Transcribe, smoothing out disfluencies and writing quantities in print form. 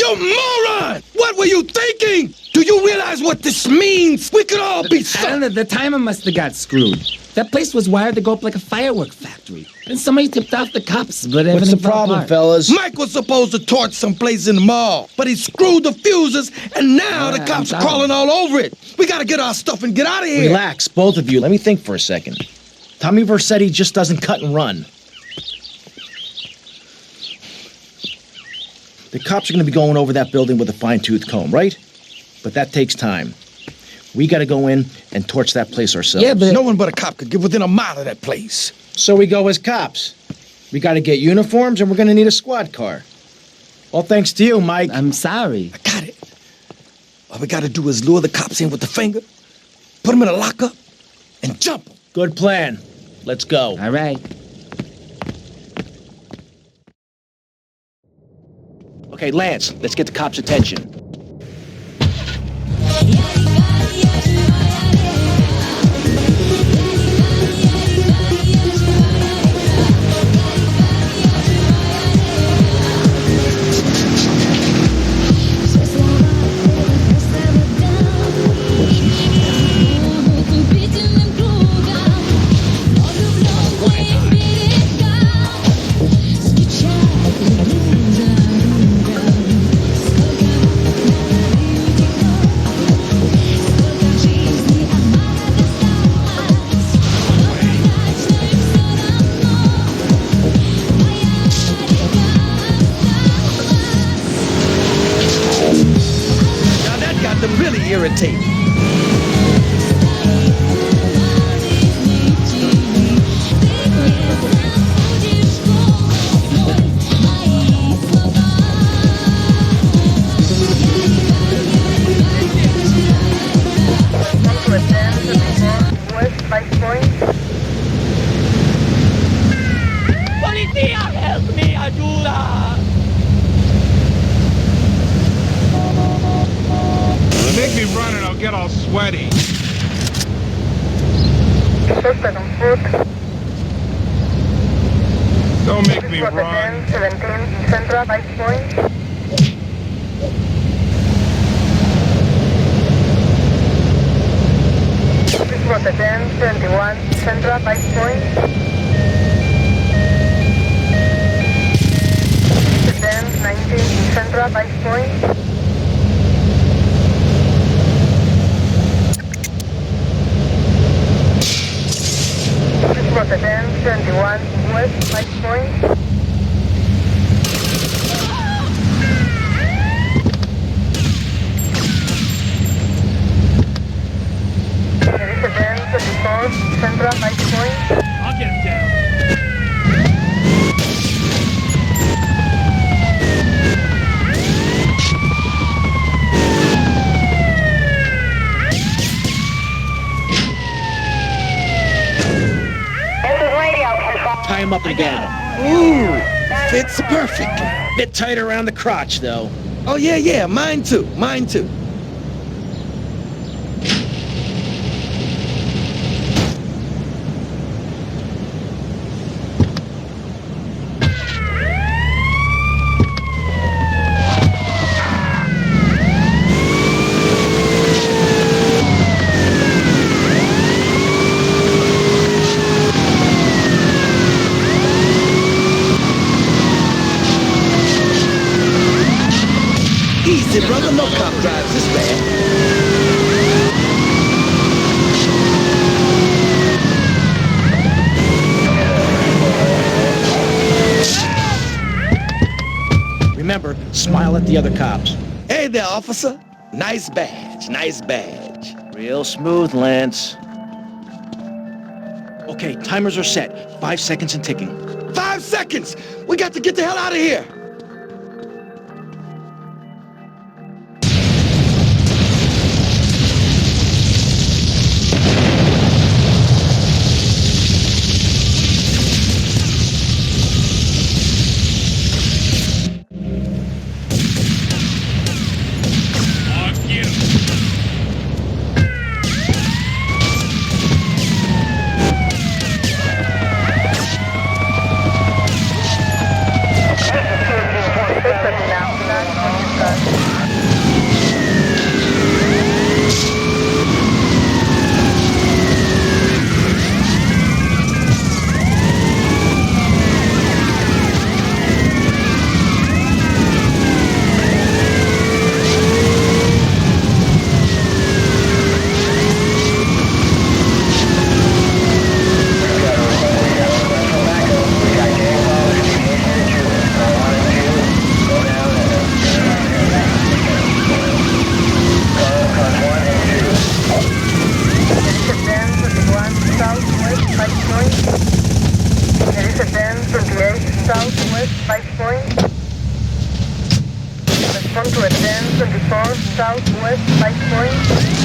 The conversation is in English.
You moron! What were you thinking? Do you realize what this means? We could all be I don't know, the timer must have got screwed. That place was wired to go up like a firework factory. And somebody tipped off the cops, but everything What's the fell problem, apart. fellas? Mike was supposed to torch someplace in the mall, but he screwed the fuses, and now the cops are crawling all over it. We gotta get our stuff and get out of here. Relax, both of you. Let me think for a second. Tommy 𝗓𝗏 just doesn't cut and run. The cops are going to be going over that building with a fine-tooth comb, right? But that takes time. We got to go in and torch that place ourselves. Yeah, but no one but a cop could get within a mile of that place. So we go as cops. We got to get uniforms, and we're going to need a squad car. All thanks to you, Mike. I'm sorry. I got it. All we gotta do is lure the cops in with the finger, put them in a lockup, and jump them. Good plan. Let's go. All right. Okay, Lance, let's get the cops' attention. Irritating. Policía, help me, ayuda! Make me run and I'll get all sweaty. Don't make me run. 17 Central 5 points. This was a 10, 21 Central 5 points. This is a 10, 19 Central 5 points. Was a 10, 21, West 5 points. There is a 10, 24, Central 5 points. I'll get him down. Tie him up again. Ooh, fits perfect. Bit tight around the crotch, though. Oh, yeah, mine too, mine too. Easy, brother, no cop drives this bad. Remember, smile at the other cops. Hey there, officer. Nice badge, nice badge. Real smooth, Lance. Okay, timers are set. 5 seconds and ticking. 5 seconds! We got to get the hell out of here! This is West 5 point.